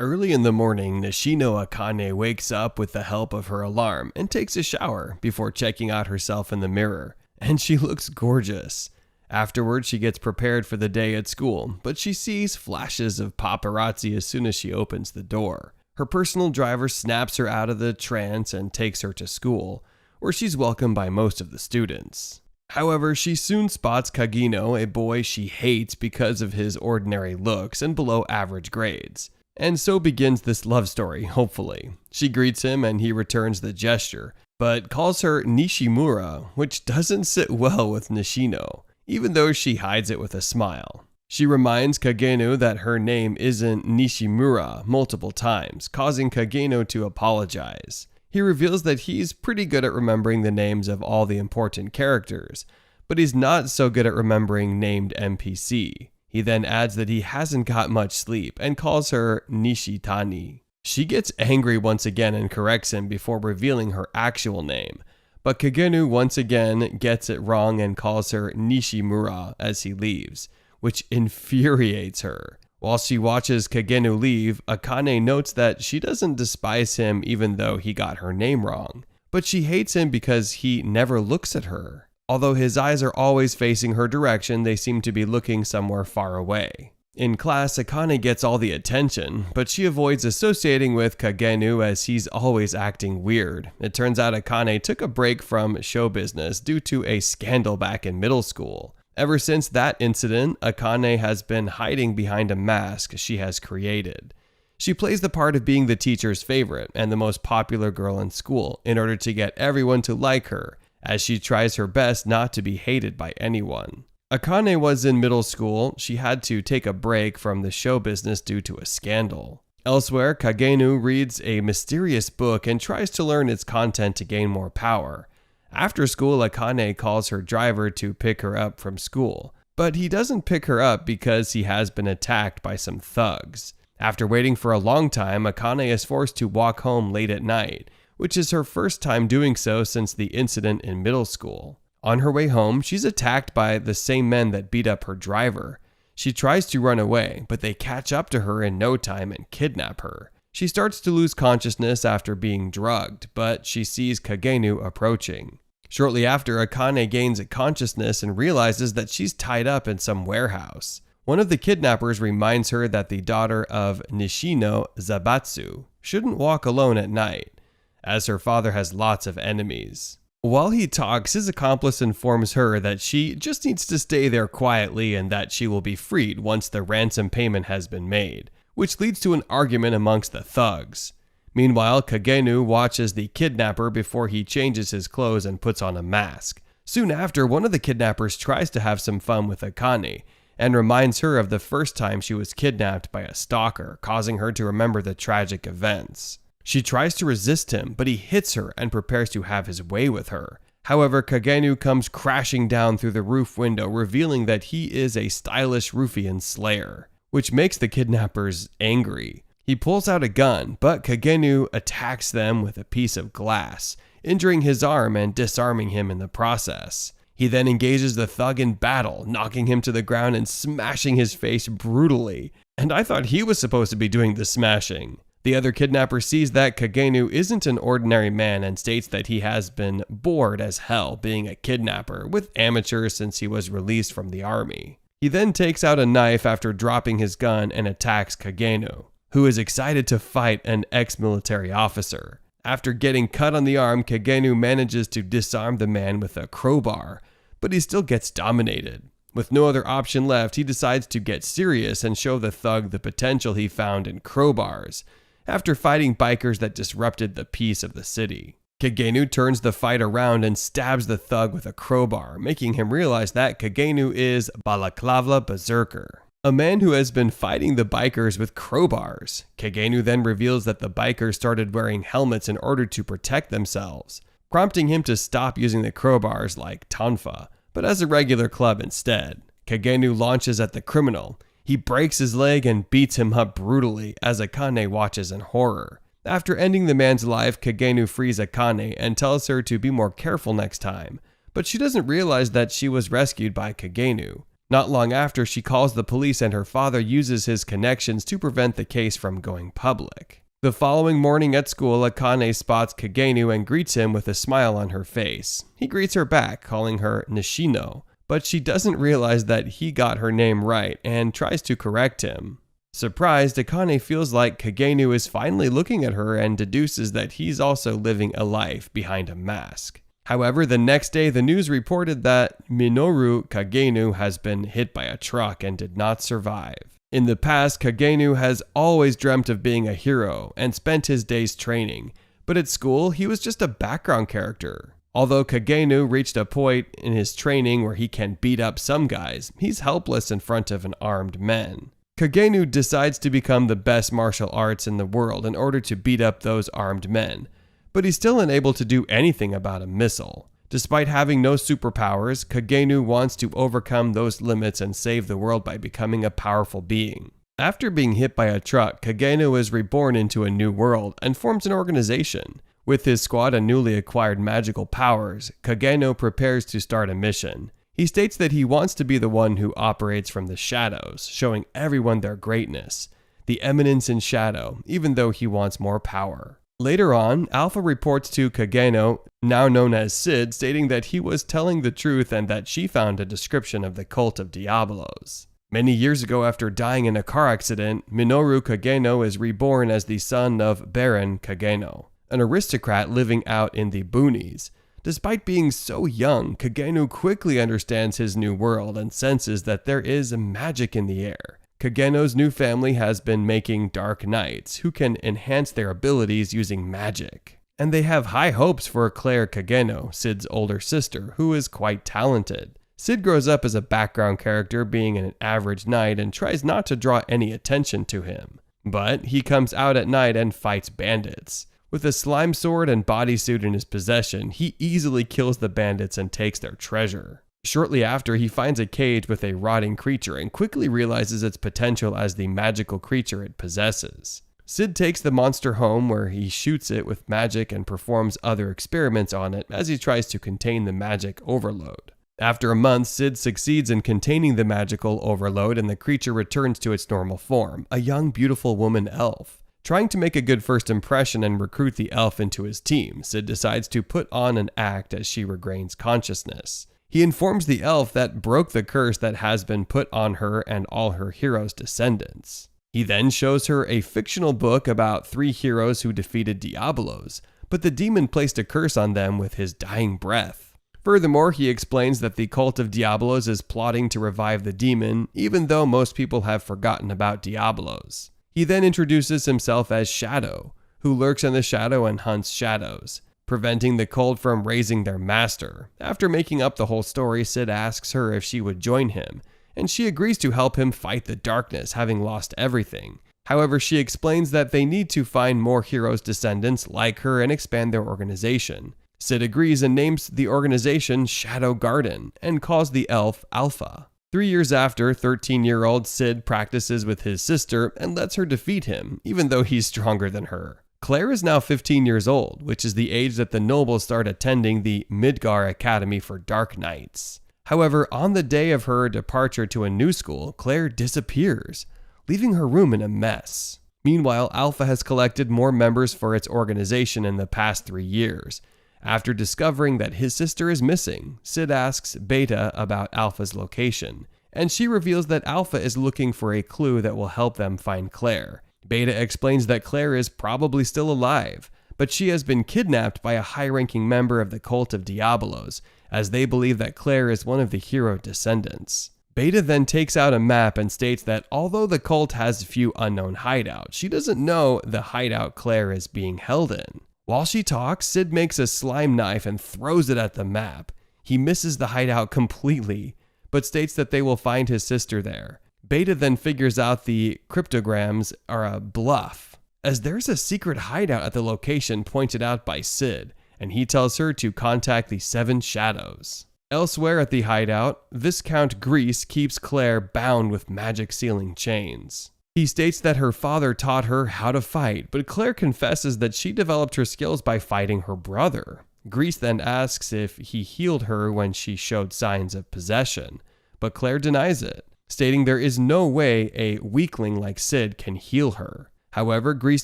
Early in the morning, Nishino Akane wakes up with the help of her alarm and takes a shower before checking out herself in the mirror, and she looks gorgeous. Afterwards, she gets prepared for the day at school, but she sees flashes of paparazzi as soon as she opens the door. Her personal driver snaps her out of the trance and takes her to school, where she's welcomed by most of the students. However, she soon spots Kagenou, a boy she hates because of his ordinary looks and below average grades. And so begins this love story, hopefully. She greets him and he returns the gesture, but calls her Nishimura, which doesn't sit well with Nishino, even though she hides it with a smile. She reminds Kagenou that her name isn't Nishimura multiple times, causing Kagenou to apologize. He reveals that he's pretty good at remembering the names of all the important characters, but he's not so good at remembering named NPC. He then adds that he hasn't got much sleep and calls her Nishitani. She gets angry once again and corrects him before revealing her actual name, but Kagenou once again gets it wrong and calls her Nishimura as he leaves, which infuriates her. While she watches Kagenou leave, Akane notes that she doesn't despise him even though he got her name wrong, but she hates him because he never looks at her. Although his eyes are always facing her direction, they seem to be looking somewhere far away. In class, Akane gets all the attention, but she avoids associating with Kagenou as he's always acting weird. It turns out Akane took a break from show business due to a scandal back in middle school. Ever since that incident, Akane has been hiding behind a mask she has created. She plays the part of being the teacher's favorite and the most popular girl in school in order to get everyone to like her, as she tries her best not to be hated by anyone. Akane was in middle school. She had to take a break from the show business due to a scandal. Elsewhere, Kagenou reads a mysterious book and tries to learn its content to gain more power. After school, Akane calls her driver to pick her up from school, but he doesn't pick her up because he has been attacked by some thugs. After waiting for a long time, Akane is forced to walk home late at night, which is her first time doing so since the incident in middle school. On her way home, she's attacked by the same men that beat up her driver. She tries to run away, but they catch up to her in no time and kidnap her. She starts to lose consciousness after being drugged, but she sees Kagenou approaching. Shortly after, Akane gains consciousness and realizes that she's tied up in some warehouse. One of the kidnappers reminds her that the daughter of Nishino Zabatsu shouldn't walk alone at night, as her father has lots of enemies. While he talks, his accomplice informs her that she just needs to stay there quietly and that she will be freed once the ransom payment has been made, which leads to an argument amongst the thugs. Meanwhile, Kagenou watches the kidnapper before he changes his clothes and puts on a mask. Soon after, one of the kidnappers tries to have some fun with Akane and reminds her of the first time she was kidnapped by a stalker, causing her to remember the tragic events. She tries to resist him, but he hits her and prepares to have his way with her. However, Kagenou comes crashing down through the roof window, revealing that he is a stylish ruffian slayer, which makes the kidnappers angry. He pulls out a gun, but Kagenou attacks them with a piece of glass, injuring his arm and disarming him in the process. He then engages the thug in battle, knocking him to the ground and smashing his face brutally. And I thought he was supposed to be doing the smashing. The other kidnapper sees that Kagenou isn't an ordinary man and states that he has been bored as hell being a kidnapper with amateurs since he was released from the army. He then takes out a knife after dropping his gun and attacks Kagenou, who is excited to fight an ex-military officer. After getting cut on the arm, Kagenou manages to disarm the man with a crowbar, but he still gets dominated. With no other option left, he decides to get serious and show the thug the potential he found in crowbars, after fighting bikers that disrupted the peace of the city. Kagenou turns the fight around and stabs the thug with a crowbar, making him realize that Kagenou is Balaclava Berserker, a man who has been fighting the bikers with crowbars. Kagenou then reveals that the bikers started wearing helmets in order to protect themselves, prompting him to stop using the crowbars like Tonfa, but as a regular club instead. Kagenou launches at the criminal. He breaks his leg and beats him up brutally as Akane watches in horror. After ending the man's life, Kagenou frees Akane and tells her to be more careful next time, but she doesn't realize that she was rescued by Kagenou. Not long after, she calls the police and her father uses his connections to prevent the case from going public. The following morning at school, Akane spots Kagenou and greets him with a smile on her face. He greets her back, calling her Nishino, but she doesn't realize that he got her name right and tries to correct him. Surprised, Akane feels like Kagenou is finally looking at her and deduces that he's also living a life behind a mask. However, the next day, the news reported that Minoru Kagenou has been hit by a truck and did not survive. In the past, Kagenou has always dreamt of being a hero and spent his days training, but at school, he was just a background character. Although Kagenou reached a point in his training where he can beat up some guys, he's helpless in front of an armed man. Kagenou decides to become the best martial arts in the world in order to beat up those armed men, but he's still unable to do anything about a missile. Despite having no superpowers, Kagenou wants to overcome those limits and save the world by becoming a powerful being. After being hit by a truck, Kagenou is reborn into a new world and forms an organization. With his squad and newly acquired magical powers, Kagenou prepares to start a mission. He states that he wants to be the one who operates from the shadows, showing everyone their greatness, the eminence in shadow, even though he wants more power. Later on, Alpha reports to Kagenou, now known as Cid, stating that he was telling the truth and that she found a description of the Cult of Diablos. Many years ago, after dying in a car accident, Minoru Kagenou is reborn as the son of Baron Kagenou, an aristocrat living out in the boonies. Despite being so young, Kagenou quickly understands his new world and senses that there is magic in the air. Kagenou's new family has been making dark knights who can enhance their abilities using magic. And they have high hopes for Claire Kagenou, Cid's older sister, who is quite talented. Cid grows up as a background character, being an average knight, and tries not to draw any attention to him. But he comes out at night and fights bandits. With a slime sword and bodysuit in his possession, he easily kills the bandits and takes their treasure. Shortly after, he finds a cage with a rotting creature and quickly realizes its potential as the magical creature it possesses. Cid takes the monster home where he shoots it with magic and performs other experiments on it as he tries to contain the magic overload. After a month, Cid succeeds in containing the magical overload and the creature returns to its normal form, a young, beautiful woman elf. Trying to make a good first impression and recruit the elf into his team, Cid decides to put on an act as she regains consciousness. He informs the elf that broke the curse that has been put on her and all her heroes' descendants. He then shows her a fictional book about 3 heroes who defeated Diablos, but the demon placed a curse on them with his dying breath. Furthermore, he explains that the Cult of Diablos is plotting to revive the demon, even though most people have forgotten about Diablos. He then introduces himself as Shadow, who lurks in the shadow and hunts shadows, preventing the cult from raising their master. After making up the whole story, Cid asks her if she would join him, and she agrees to help him fight the darkness, having lost everything. However, she explains that they need to find more heroes' descendants like her and expand their organization. Cid agrees and names the organization Shadow Garden and calls the elf Alpha. 3 years after, 13-year-old Cid practices with his sister and lets her defeat him, even though he's stronger than her. Claire is now 15 years old, which is the age that the nobles start attending the Midgar Academy for Dark Knights. However, on the day of her departure to a new school, Claire disappears, leaving her room in a mess. Meanwhile, Alpha has collected more members for its organization in the past 3 years. After discovering that his sister is missing, Cid asks Beta about Alpha's location, and she reveals that Alpha is looking for a clue that will help them find Claire. Beta explains that Claire is probably still alive, but she has been kidnapped by a high-ranking member of the Cult of Diablos, as they believe that Claire is one of the hero descendants. Beta then takes out a map and states that although the cult has a few unknown hideouts, she doesn't know the hideout Claire is being held in. While she talks, Cid makes a slime knife and throws it at the map. He misses the hideout completely, but states that they will find his sister there. Beta then figures out the cryptograms are a bluff, as there's a secret hideout at the location pointed out by Cid, and he tells her to contact the 7 Shadows. Elsewhere at the hideout, Viscount Grease keeps Claire bound with magic sealing chains. He states that her father taught her how to fight, but Claire confesses that she developed her skills by fighting her brother. Grease then asks if he healed her when she showed signs of possession, but Claire denies it, stating there is no way a weakling like Cid can heal her. However, Grease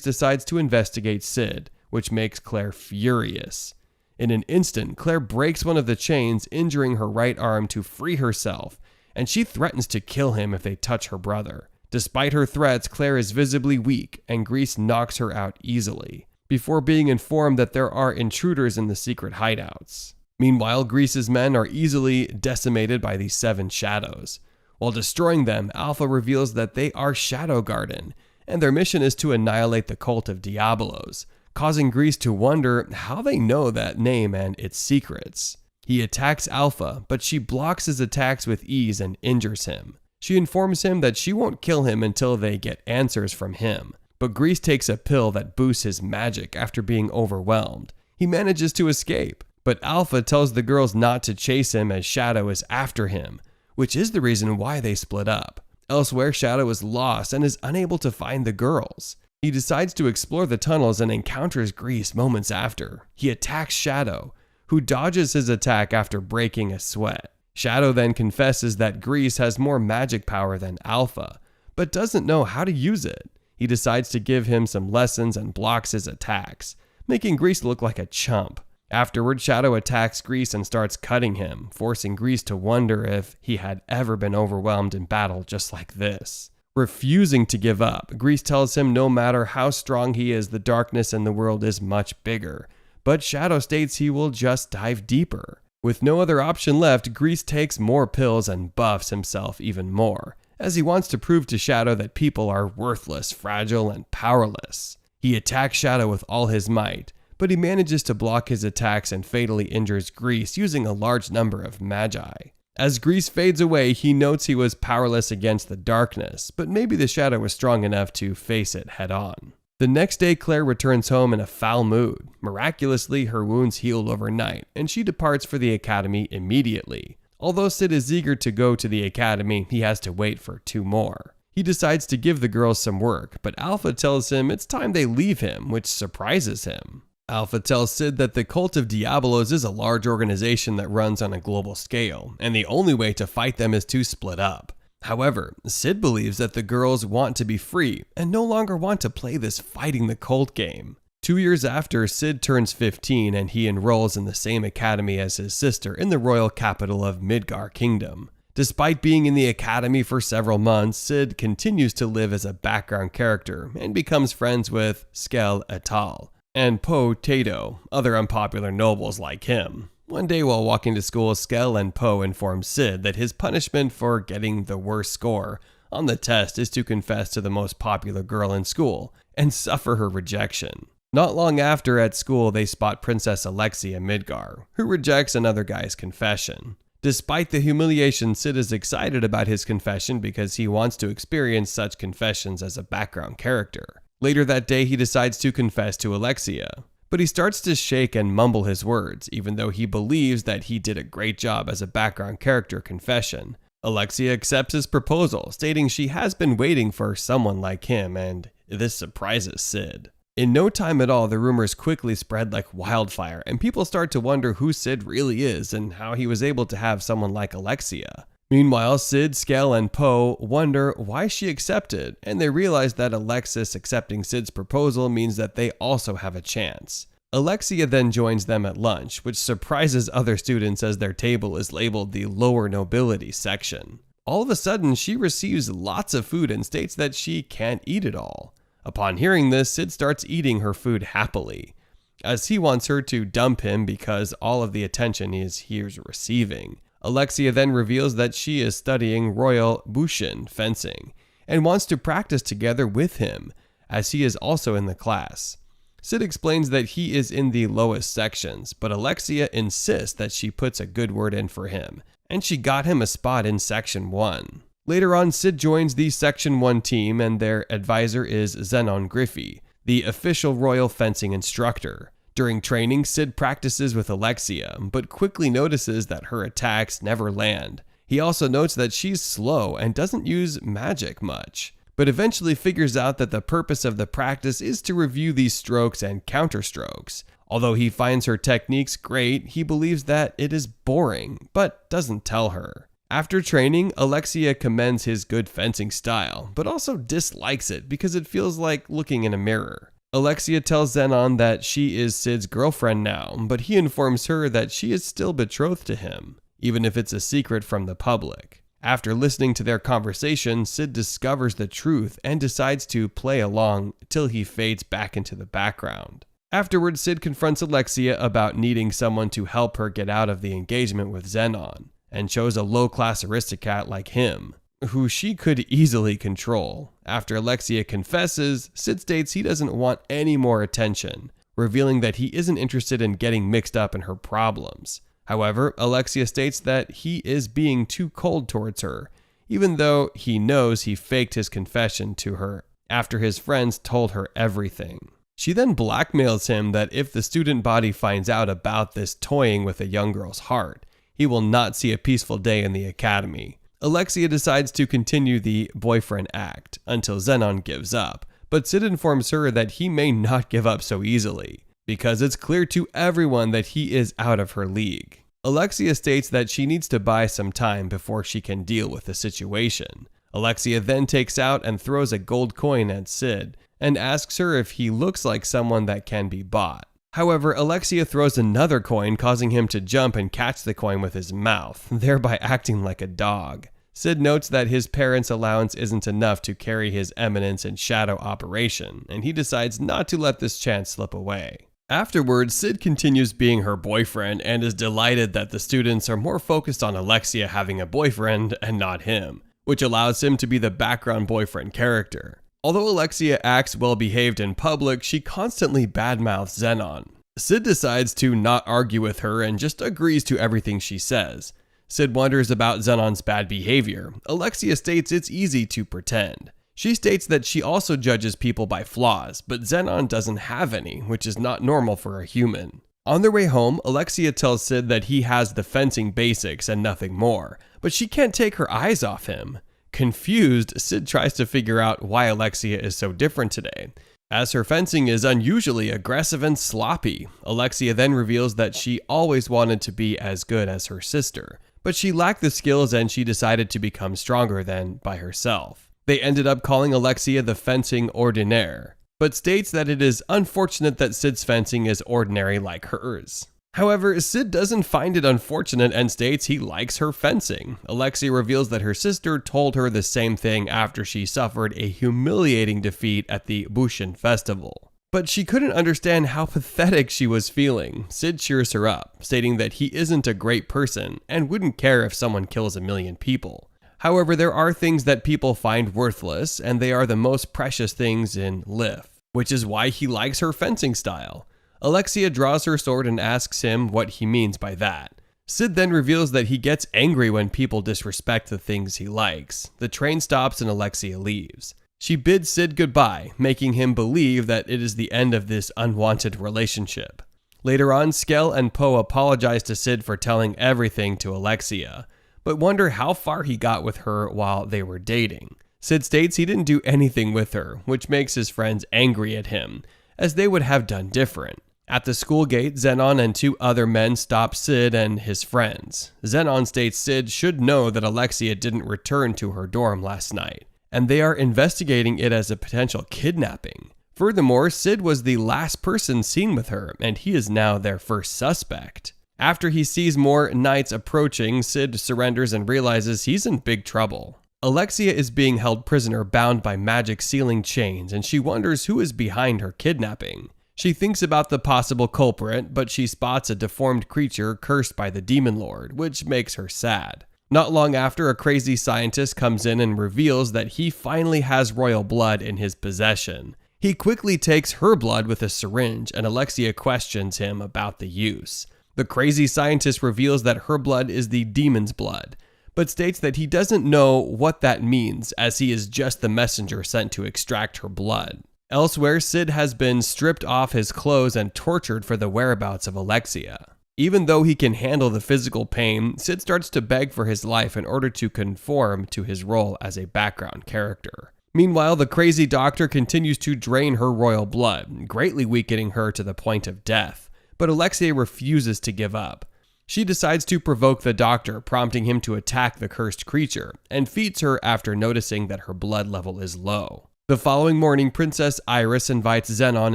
decides to investigate Cid, which makes Claire furious. In an instant, Claire breaks one of the chains, injuring her right arm to free herself, and she threatens to kill him if they touch her brother. Despite her threats, Claire is visibly weak, and Grease knocks her out easily, before being informed that there are intruders in the secret hideouts. Meanwhile, Grease's men are easily decimated by these 7 shadows. While destroying them, Alpha reveals that they are Shadow Garden, and their mission is to annihilate the Cult of Diablos, causing Grease to wonder how they know that name and its secrets. He attacks Alpha, but she blocks his attacks with ease and injures him. She informs him that she won't kill him until they get answers from him, but Grease takes a pill that boosts his magic after being overwhelmed. He manages to escape, but Alpha tells the girls not to chase him as Shadow is after him, which is the reason why they split up. Elsewhere, Shadow is lost and is unable to find the girls. He decides to explore the tunnels and encounters Grease moments after. He attacks Shadow, who dodges his attack after breaking a sweat. Shadow then confesses that Grease has more magic power than Alpha, but doesn't know how to use it. He decides to give him some lessons and blocks his attacks, making Grease look like a chump. Afterward, Shadow attacks Grease and starts cutting him, forcing Grease to wonder if he had ever been overwhelmed in battle just like this. Refusing to give up, Grease tells him no matter how strong he is, the darkness in the world is much bigger, but Shadow states he will just dive deeper. With no other option left, Grease takes more pills and buffs himself even more, as he wants to prove to Shadow that people are worthless, fragile, and powerless. He attacks Shadow with all his might, but he manages to block his attacks and fatally injures Grease using a large number of magi. As Grease fades away, he notes he was powerless against the darkness, but maybe the Shadow was strong enough to face it head on. The next day, Claire returns home in a foul mood. Miraculously, her wounds healed overnight, and she departs for the academy immediately. Although Cid is eager to go to the academy, he has to wait for 2 more. He decides to give the girls some work, but Alpha tells him it's time they leave him, which surprises him. Alpha tells Cid that the Cult of Diablos is a large organization that runs on a global scale, and the only way to fight them is to split up. However, Cid believes that the girls want to be free and no longer want to play this fighting the cult game. 2 years after, Cid turns 15 and he enrolls in the same academy as his sister in the royal capital of Midgar Kingdom. Despite being in the academy for several months, Cid continues to live as a background character and becomes friends with Skell et al. And Poe Tato, other unpopular nobles like him. One day while walking to school, Skell and Poe inform Cid that his punishment for getting the worst score on the test is to confess to the most popular girl in school and suffer her rejection. Not long after, at school, they spot Princess Alexia Midgar, who rejects another guy's confession. Despite the humiliation, Cid is excited about his confession because he wants to experience such confessions as a background character. Later that day, he decides to confess to Alexia, but he starts to shake and mumble his words, even though he believes that he did a great job as a background character confession. Alexia accepts his proposal, stating she has been waiting for someone like him, and this surprises Cid. In no time at all, the rumors quickly spread like wildfire, and people start to wonder who Cid really is and how he was able to have someone like Alexia. Meanwhile, Cid, Skell, and Poe wonder why she accepted, and they realize that Alexis accepting Cid's proposal means that they also have a chance. Alexia then joins them at lunch, which surprises other students as their table is labeled the lower nobility section. All of a sudden, she receives lots of food and states that she can't eat it all. Upon hearing this, Cid starts eating her food happily, as he wants her to dump him because all of the attention he is receiving. Alexia then reveals that she is studying Royal Bushin fencing and wants to practice together with him, as he is also in the class. Cid explains that he is in the lowest sections, but Alexia insists that she puts a good word in for him, and she got him a spot in Section 1. Later on, Cid joins the Section 1 team, and their advisor is Zenon Griffey, the official royal fencing instructor. During training, Cid practices with Alexia, but quickly notices that her attacks never land. He also notes that she's slow and doesn't use magic much, but eventually figures out that the purpose of the practice is to review these strokes and counterstrokes. Although he finds her techniques great, he believes that it is boring, but doesn't tell her. After training, Alexia commends his good fencing style, but also dislikes it because it feels like looking in a mirror. Alexia tells Zenon that she is Cid's girlfriend now, but he informs her that she is still betrothed to him, even if it's a secret from the public. After listening to their conversation, Cid discovers the truth and decides to play along till he fades back into the background. Afterwards, Cid confronts Alexia about needing someone to help her get out of the engagement with Zenon, and chose a low-class aristocrat like him, who she could easily control. After Alexia confesses, Cid states he doesn't want any more attention, revealing that he isn't interested in getting mixed up in her problems. However, Alexia states that he is being too cold towards her, even though he knows he faked his confession to her after his friends told her everything. She then blackmails him that if the student body finds out about this toying with a young girl's heart, he will not see a peaceful day in the academy. Alexia decides to continue the boyfriend act until Zenon gives up, but Cid informs her that he may not give up so easily, because it's clear to everyone that he is out of her league. Alexia states that she needs to buy some time before she can deal with the situation. Alexia then takes out and throws a gold coin at Cid, and asks her if he looks like someone that can be bought. However, Alexia throws another coin, causing him to jump and catch the coin with his mouth, thereby acting like a dog. Cid notes that his parents' allowance isn't enough to carry his eminence in shadow operation, and he decides not to let this chance slip away. Afterwards, Cid continues being her boyfriend and is delighted that the students are more focused on Alexia having a boyfriend and not him, which allows him to be the background boyfriend character. Although Alexia acts well-behaved in public, she constantly badmouths Zenon. Cid decides to not argue with her and just agrees to everything she says. Cid wonders about Zenon's bad behavior. Alexia states it's easy to pretend. She states that she also judges people by flaws, but Zenon doesn't have any, which is not normal for a human. On their way home, Alexia tells Cid that he has the fencing basics and nothing more, but she can't take her eyes off him. Confused, Cid tries to figure out why Alexia is so different today, as her fencing is unusually aggressive and sloppy. Alexia then reveals that she always wanted to be as good as her sister, but she lacked the skills and she decided to become stronger than by herself. They ended up calling Alexia the fencing ordinaire, but states that it is unfortunate that Cid's fencing is ordinary like hers. However, Cid doesn't find it unfortunate and states he likes her fencing. Alexia reveals that her sister told her the same thing after she suffered a humiliating defeat at the Bushin festival. But she couldn't understand how pathetic she was feeling. Cid cheers her up, stating that he isn't a great person and wouldn't care if someone kills 1 million people. However, there are things that people find worthless, and they are the most precious things in life, which is why he likes her fencing style. Alexia draws her sword and asks him what he means by that. Cid then reveals that he gets angry when people disrespect the things he likes. The train stops and Alexia leaves. She bids Cid goodbye, making him believe that it is the end of this unwanted relationship. Later on, Skell and Poe apologize to Cid for telling everything to Alexia, but wonder how far he got with her while they were dating. Cid states he didn't do anything with her, which makes his friends angry at him, as they would have done different. At the school gate, Zenon and 2 other men stop Cid and his friends. Zenon states Cid should know that Alexia didn't return to her dorm last night, and they are investigating it as a potential kidnapping. Furthermore, Cid was the last person seen with her, and he is now their first suspect. After he sees more knights approaching, Cid surrenders and realizes he's in big trouble. Alexia is being held prisoner bound by magic sealing chains, and she wonders who is behind her kidnapping. She thinks about the possible culprit, but she spots a deformed creature cursed by the demon lord, which makes her sad. Not long after, a crazy scientist comes in and reveals that he finally has royal blood in his possession. He quickly takes her blood with a syringe, and Alexia questions him about the use. The crazy scientist reveals that her blood is the demon's blood, but states that he doesn't know what that means, as he is just the messenger sent to extract her blood. Elsewhere, Cid has been stripped off his clothes and tortured for the whereabouts of Alexia. Even though he can handle the physical pain, Cid starts to beg for his life in order to conform to his role as a background character. Meanwhile, the crazy doctor continues to drain her royal blood, greatly weakening her to the point of death, but Alexia refuses to give up. She decides to provoke the doctor, prompting him to attack the cursed creature, and feeds her after noticing that her blood level is low. The following morning, Princess Iris invites Xenon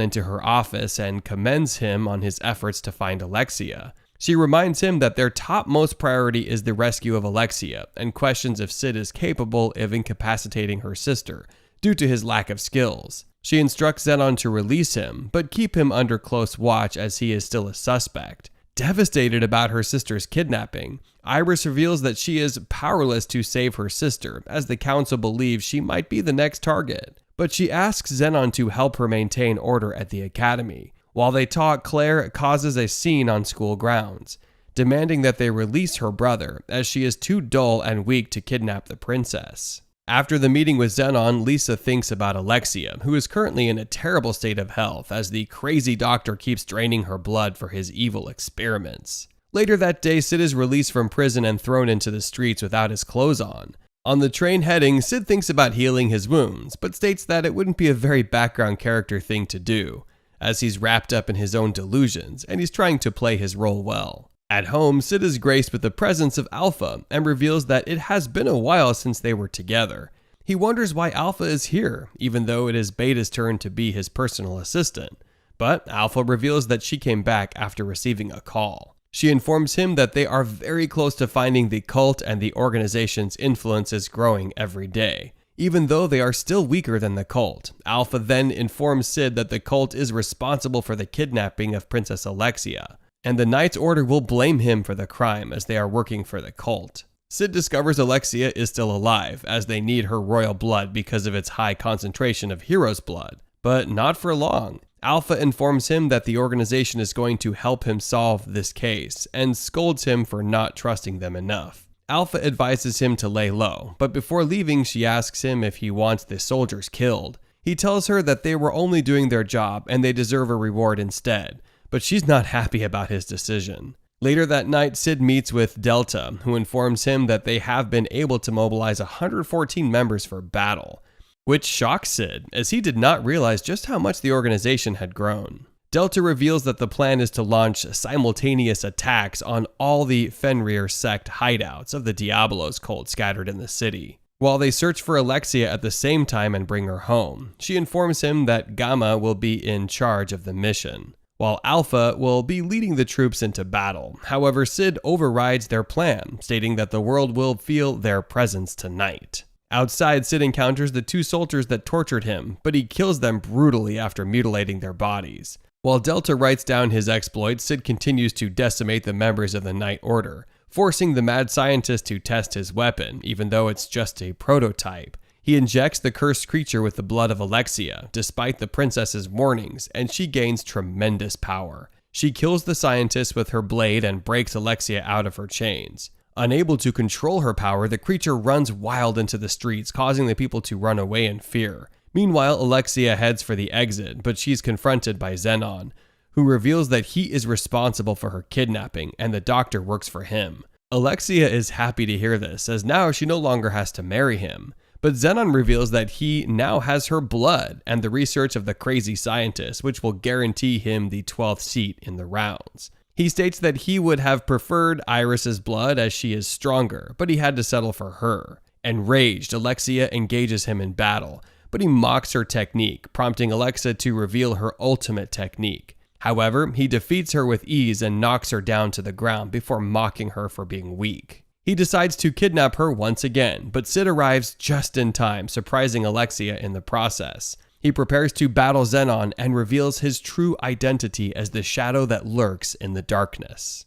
into her office and commends him on his efforts to find Alexia. She reminds him that their topmost priority is the rescue of Alexia, and questions if Cid is capable of incapacitating her sister, due to his lack of skills. She instructs Xenon to release him, but keep him under close watch as he is still a suspect. Devastated about her sister's kidnapping, Iris reveals that she is powerless to save her sister, as the council believes she might be the next target. But she asks Xenon to help her maintain order at the academy. While they talk, Claire causes a scene on school grounds, demanding that they release her brother, as she is too dull and weak to kidnap the princess. After the meeting with Xenon, Lisa thinks about Alexia, who is currently in a terrible state of health as the crazy doctor keeps draining her blood for his evil experiments. Later that day, Cid is released from prison and thrown into the streets without his clothes on. On the train heading, Cid thinks about healing his wounds, but states that it wouldn't be a very background character thing to do, as he's wrapped up in his own delusions and he's trying to play his role well. At home, Cid is graced with the presence of Alpha and reveals that it has been a while since they were together. He wonders why Alpha is here, even though it is Beta's turn to be his personal assistant. But Alpha reveals that she came back after receiving a call. She informs him that they are very close to finding the cult and the organization's influence is growing every day. Even though they are still weaker than the cult, Alpha then informs Cid that the cult is responsible for the kidnapping of Princess Alexia, and the Knight's Order will blame him for the crime as they are working for the cult. Cid discovers Alexia is still alive, as they need her royal blood because of its high concentration of hero's blood. But not for long. Alpha informs him that the organization is going to help him solve this case, and scolds him for not trusting them enough. Alpha advises him to lay low, but before leaving she asks him if he wants the soldiers killed. He tells her that they were only doing their job and they deserve a reward instead, but she's not happy about his decision. Later that night, Cid meets with Delta, who informs him that they have been able to mobilize 114 members for battle, which shocks Cid, as he did not realize just how much the organization had grown. Delta reveals that the plan is to launch simultaneous attacks on all the Fenrir sect hideouts of the Diablos cult scattered in the city. While they search for Alexia at the same time and bring her home, she informs him that Gamma will be in charge of the mission, while Alpha will be leading the troops into battle. However, Cid overrides their plan, stating that the world will feel their presence tonight. Outside, Cid encounters the two soldiers that tortured him, but he kills them brutally after mutilating their bodies. While Delta writes down his exploits, Cid continues to decimate the members of the Night Order, forcing the mad scientist to test his weapon, even though it's just a prototype. He injects the cursed creature with the blood of Alexia, despite the princess's warnings, and she gains tremendous power. She kills the scientist with her blade and breaks Alexia out of her chains. Unable to control her power, the creature runs wild into the streets, causing the people to run away in fear. Meanwhile, Alexia heads for the exit, but she's confronted by Xenon, who reveals that he is responsible for her kidnapping and the doctor works for him. Alexia is happy to hear this, as now she no longer has to marry him. But Xenon reveals that he now has her blood and the research of the crazy scientist, which will guarantee him the 12th seat in the rounds. He states that he would have preferred Iris's blood as she is stronger, but he had to settle for her. Enraged, Alexia engages him in battle, but he mocks her technique, prompting Alexa to reveal her ultimate technique. However, he defeats her with ease and knocks her down to the ground before mocking her for being weak. He decides to kidnap her once again, but Cid arrives just in time, surprising Alexia in the process. He prepares to battle Xenon and reveals his true identity as the shadow that lurks in the darkness.